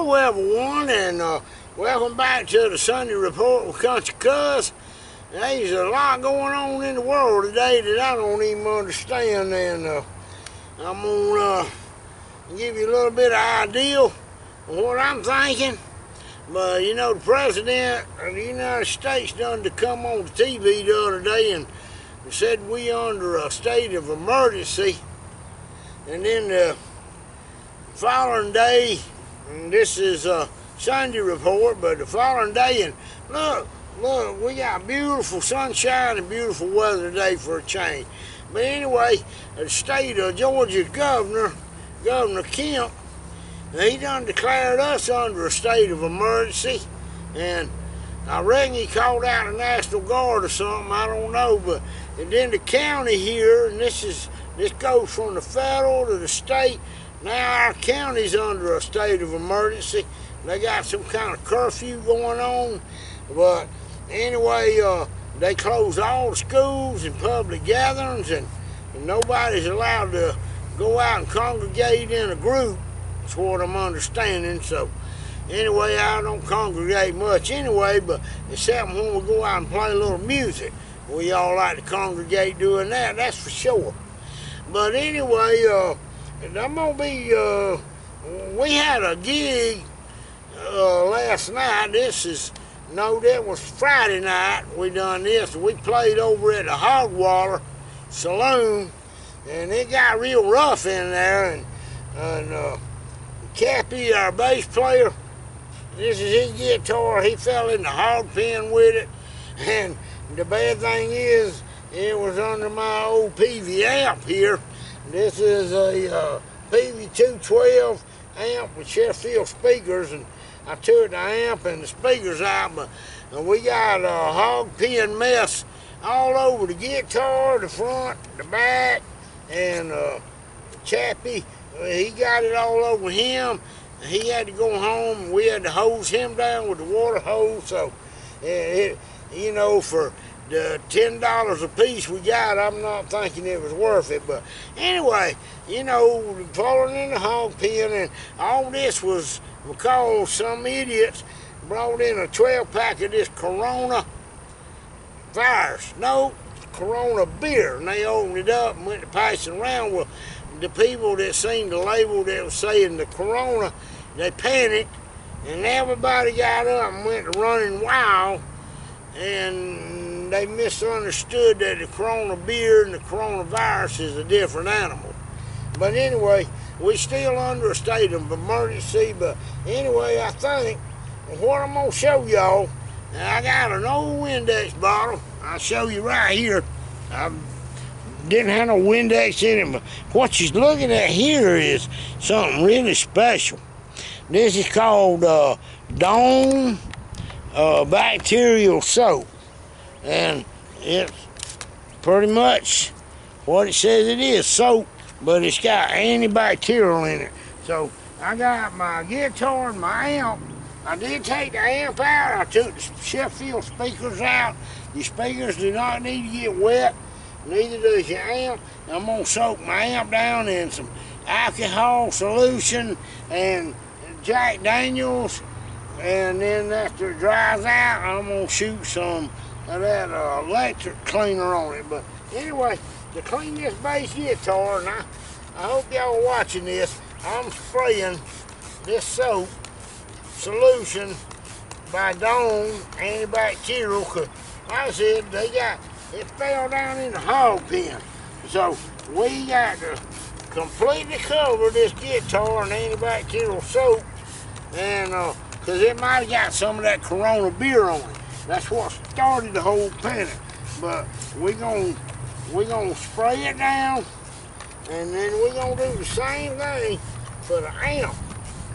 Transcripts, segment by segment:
Hello everyone, and welcome back to the Sunday Report with Country Cuz. There's a lot going on in the world today that I don't even understand, and I'm gonna give you a little bit of idea of what I'm thinking. But you know, the President of the United States done to come on the TV the other day and said we under a state of emergency, and then the following day, and this is a Sunday Report, but the following day, and look, we got beautiful sunshine and beautiful weather today for a change. But anyway, the state of Georgia's Governor Kemp, he done declared us under a state of emergency, and I reckon he called out the National Guard or something, I don't know, but and then the county here, and this goes from the federal to the state. Now our county's under a state of emergency. They got some kind of curfew going on. But anyway, they closed all the schools and public gatherings, and nobody's allowed to go out and congregate in a group. That's what I'm understanding. So anyway, I don't congregate much anyway, but except when we go out and play a little music. We all like to congregate doing that, that's for sure. But anyway, I'm gonna be, we had a gig last night. That was Friday night. We done this. We played over at the Hogwaller Saloon, and it got real rough in there. And Cappy, our bass player, this is his guitar. He fell in the hog pen with it, and the bad thing is, it was under my old PV amp here. This is a PV212 amp with Sheffield speakers, and I took the amp and the speakers out, but we got a hog pen mess all over the guitar, the front, the back, and Chappie, he got it all over him. He had to go home, and we had to hose him down with the water hose, so you know, for the $10 a piece we got, I'm not thinking it was worth it. But anyway, you know, falling in the hog pen, and all this was because some idiots brought in a 12-pack of this Corona virus. No, Corona beer, and they opened it up and went to passing around. Well, the people that seen the label that was saying the Corona, they panicked, and everybody got up and went running wild, and they misunderstood that the Corona beer and the coronavirus is a different animal. But anyway, we still under a state of emergency. But anyway, I think what I'm gonna show y'all, I got an old Windex bottle. I'll show you right here. I didn't have no Windex in it, but what you're looking at here is something really special. This is called Dawn bacterial soap, and it's pretty much what it says it is, soap, but it's got antibacterial in it. So I got my guitar and my amp. I did take the amp out. I took the Sheffield speakers out. The speakers do not need to get wet, neither does your amp. I'm gonna soak my amp down in some alcohol solution and Jack Daniels, and then after it dries out, I'm gonna shoot some of that electric cleaner on it. But anyway, to clean this bass guitar, and I hope y'all are watching this, I'm spraying this soap solution by Dawn antibacterial, because like I said, it fell down in the hog pen. So we got to completely cover this guitar in antibacterial soap, and because it might have got some of that Corona beer on it. That's what started the whole panic. But we're gonna spray it down, and then we're gonna do the same thing for the amp.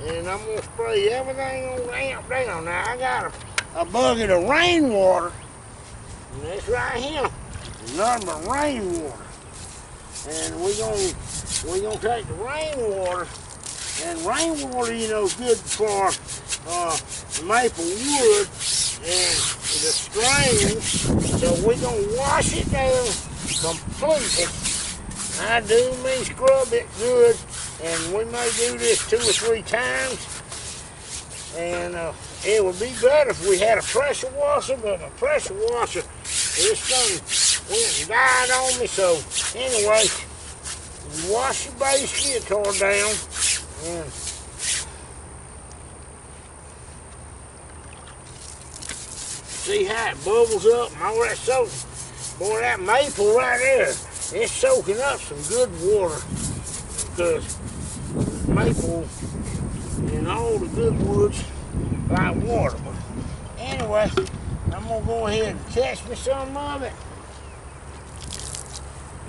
And I'm gonna spray everything on the amp down. Now I got a bucket of rainwater, and that's right here. Nothing but rainwater. And we're gonna take the rainwater, and rainwater, you know, is good for maple wood and the strings. So we're gonna wash it down completely. I do mean scrub it good, and we may do this 2 or 3 times. And it would be better if we had a pressure washer, but my pressure washer, this thing went and died on me. So anyway, you wash your bass guitar down, and see how it bubbles up and all that soap. Boy, that maple right there, it's soaking up some good water, because maple and all the good woods like water. But anyway, I'm gonna go ahead and catch me some of it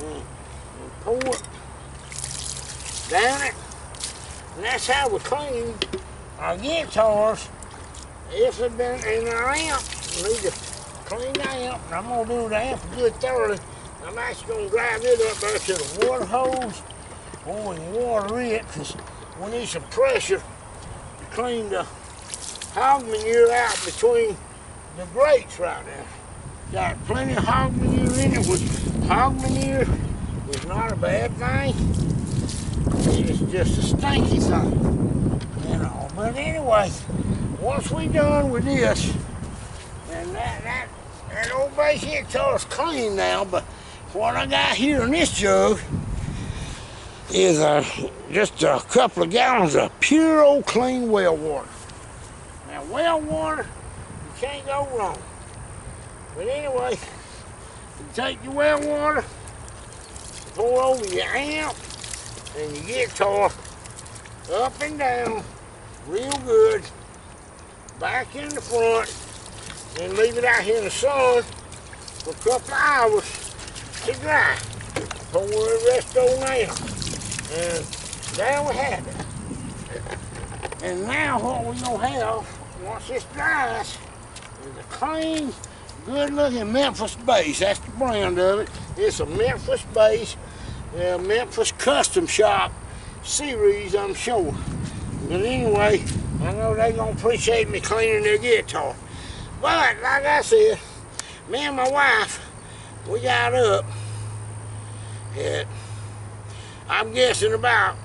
and pour it down it. And that's how we clean our guitars. If they've been in our amp, we need to clean the amp. And I'm gonna do the amp good thoroughly. I'm actually gonna drive it up there to the water hose. Oh, and water it, because we need some pressure to clean the hog manure out between the grates right there. Got plenty of hog manure in it, which hog manure is not a bad thing. It's just a stinky thing, you know. But anyway, once we done with this, and that old bass guitar's clean now, but what I got here in this jug is just a couple of gallons of pure old clean well water. Now well water, you can't go wrong. But anyway, you take your well water, pour over your amp and your guitar up and down real good, back in the front, and leave it out here in the sun for a couple of hours to dry. Pour the rest on down. And there we have it. And now what we're gonna have, once this dries, is a clean, good-looking Memphis bass. That's the brand of it. It's a Memphis bass, Memphis Custom Shop series, I'm sure. But anyway, I know they're gonna appreciate me cleaning their guitar. But like I said, me and my wife, we got up at, I'm guessing about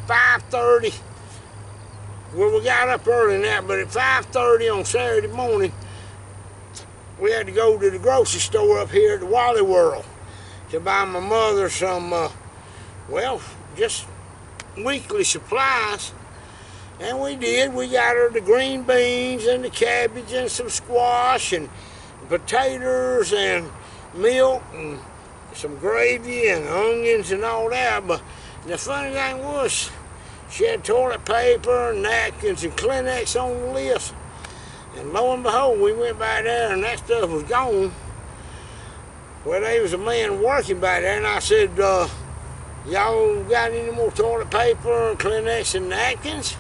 5:30. Well, we got up early than that, but at 5:30 on Saturday morning, we had to go to the grocery store up here at the Wally World to buy my mother some, well, just weekly supplies. And we did. We got her the green beans and the cabbage and some squash and potatoes and milk and some gravy and onions and all that. But the funny thing was, she had toilet paper and napkins and Kleenex on the list. And lo and behold, we went by there and that stuff was gone. Well, there was a man working by there, and I said, y'all got any more toilet paper and Kleenex and napkins?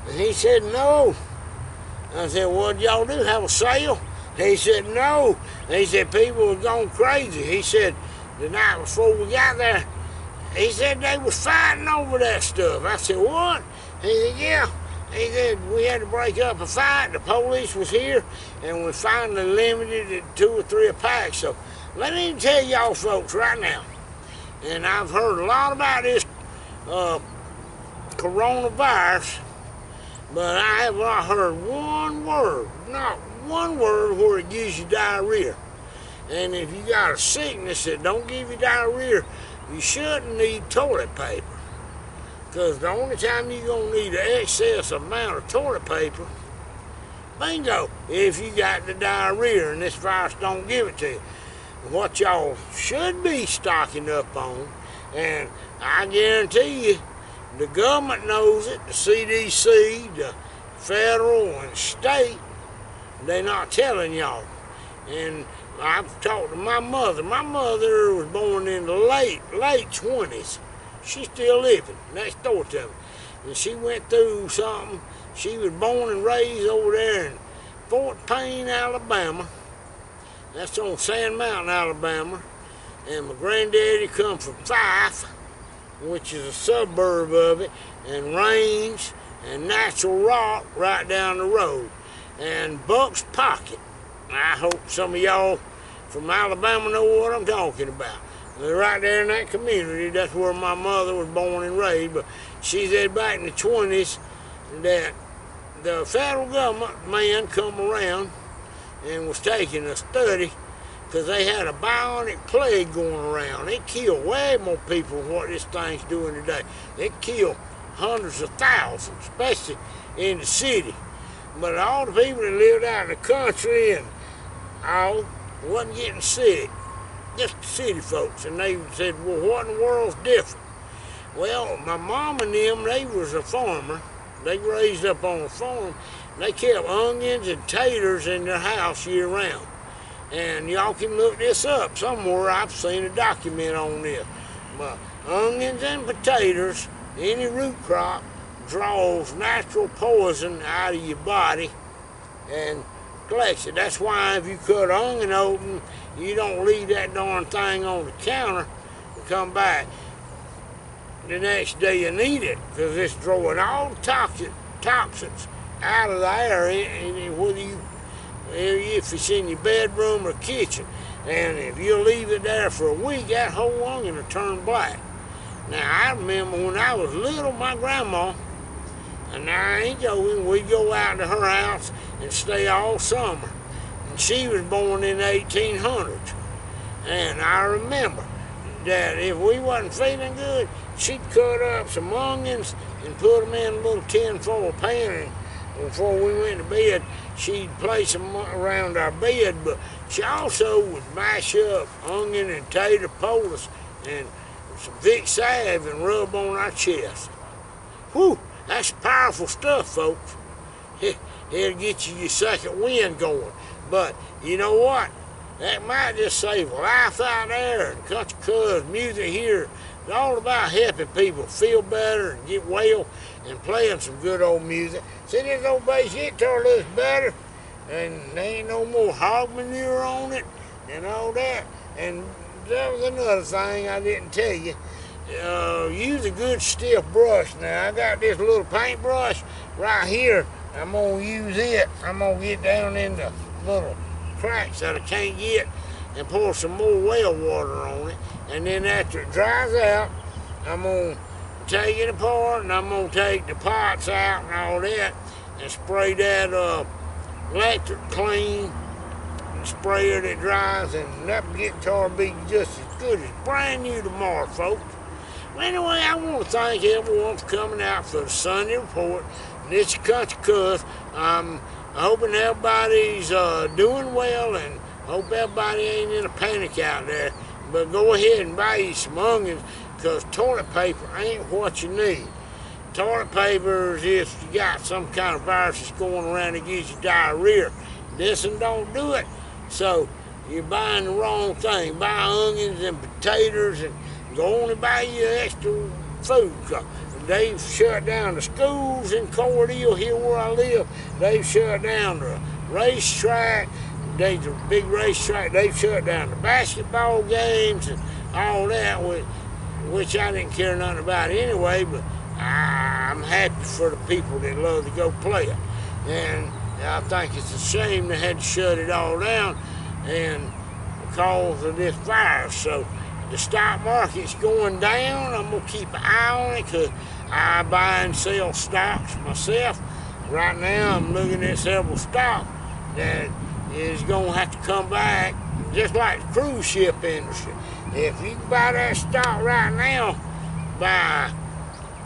And he said, no. I said, what y'all do, have a sale? He said, no. And he said, people were going crazy. He said, the night before we got there, he said they was fighting over that stuff. I said, what? He said, yeah. He said, we had to break up a fight. The police was here, and we finally limited it to 2 or 3 a pack. So let me tell y'all folks right now, and I've heard a lot about this coronavirus, but I have not heard one word, not one word where it gives you diarrhea. And if you got a sickness that don't give you diarrhea, you shouldn't need toilet paper. Because the only time you're going to need an excess amount of toilet paper, bingo, if you got the diarrhea and this virus don't give it to you. What y'all should be stocking up on, and I guarantee you, the government knows it, the CDC, the federal and state, they're not telling y'all. And I've talked to my mother. My mother was born in the late 20s. She's still living next door to me. And she went through something. She was born and raised over there in Fort Payne, Alabama. That's on Sand Mountain, Alabama. And my granddaddy come from Fife, which is a suburb of it, and Range and Natural Rock right down the road. And Buck's Pocket. I hope some of y'all from Alabama know what I'm talking about. They're right there in that community. That's where my mother was born and raised. But she said back in the 20s that the federal government man come around and was taking a study because they had a bionic plague going around. It killed way more people than what this thing's doing today. It killed hundreds of thousands, especially in the city. But all the people that lived out in the country and all wasn't getting sick, just the city folks. And they said, well, what in the world's different? Well, my mom and them, they was a farmer. They raised up on a farm. They kept onions and taters in their house year round. And y'all can look this up somewhere. I've seen a document on this. But onions and potatoes, any root crop, draws natural poison out of your body and collects it. That's why if you cut an onion open, you don't leave that darn thing on the counter and come back the next day you need it, because it's drawing all the toxins out of the air, whether you, if it's in your bedroom or kitchen. And if you leave it there for a week, that whole onion will turn black. Now, I remember when I was little, my grandma, and I ain't joking, we'd go out to her house and stay all summer. And she was born in the 1800s. And I remember that if we wasn't feeling good, she'd cut up some onions and put them in a little tin-foil pan. And before we went to bed, she'd place them around our bed. But she also would mash up onion and tater poultice and some Vicks salve and rub on our chest. Whew, that's powerful stuff, folks. It'll get you your second wind going. But you know what? That might just save a life out there. And Country Cuz music here is all about helping people feel better and get well and playing some good old music. See, this old bass guitar looks better, and there ain't no more hog manure on it and all that. And that was another thing I didn't tell you. Use a good stiff brush. Now, I got this little paintbrush right here. I'm going to use it. I'm going to get down in the little cracks that I can't get and pour some more well water on it. And then after it dries out, I'm going to take it apart, and I'm going to take the pots out and all that and spray that electric clean and spray it, it dries, and that guitar will be just as good as brand new tomorrow, folks. Well, anyway, I want to thank everyone for coming out for the Sunday Report. And it's your Country Cuz. I'm hoping everybody's doing well, and hope everybody ain't in a panic out there. But go ahead and buy you some onions, because toilet paper ain't what you need. Toilet paper is if you got some kind of virus that's going around that gives you diarrhea. This one don't do it. So you're buying the wrong thing. Buy onions and potatoes, and go on and buy you extra food. They've shut down the schools in Cordele, here where I live. They've shut down the racetrack. There's a big racetrack. They've shut down the basketball games and all that, which I didn't care nothing about anyway, but I'm happy for the people that love to go play it. And I think it's a shame they had to shut it all down and because of this virus. So the stock market's going down. I'm going to keep an eye on it, because I buy and sell stocks myself. Right now, I'm looking at several stocks that is going to have to come back, just like the cruise ship industry. If you can buy that stock right now, by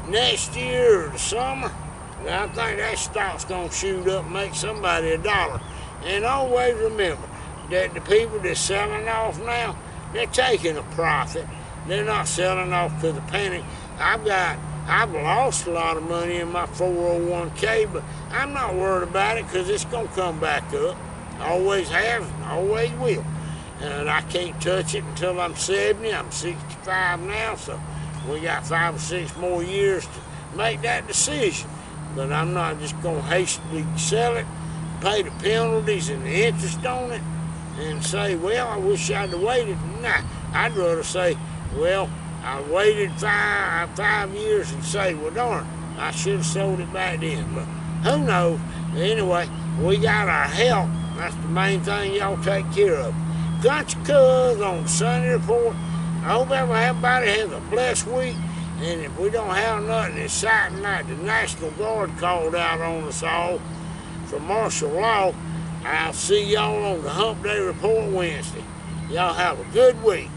next year or the summer, I think that stock's going to shoot up and make somebody $1. And always remember that the people that's selling off now, they're taking a profit. They're not selling off because of panic. I've lost a lot of money in my 401k, but I'm not worried about it, because it's going to come back up. Always has, always will. And I can't touch it until I'm 70. I'm 65 now, so we got 5 or 6 more years to make that decision. But I'm not just going to hastily sell it, pay the penalties and the interest on it, and say, well, I wish I'd have waited. Nah, I'd rather say, well, I waited five years and say, well, darn, I should have sold it back then. But who knows? Anyway, we got our health. That's the main thing y'all take care of. Country Cuz on the Sunday Report. I hope everybody has a blessed week, And if we don't have nothing exciting like the National Guard called out on us all for martial law, I'll see y'all on the Hump Day Report Wednesday. Y'all have a good week.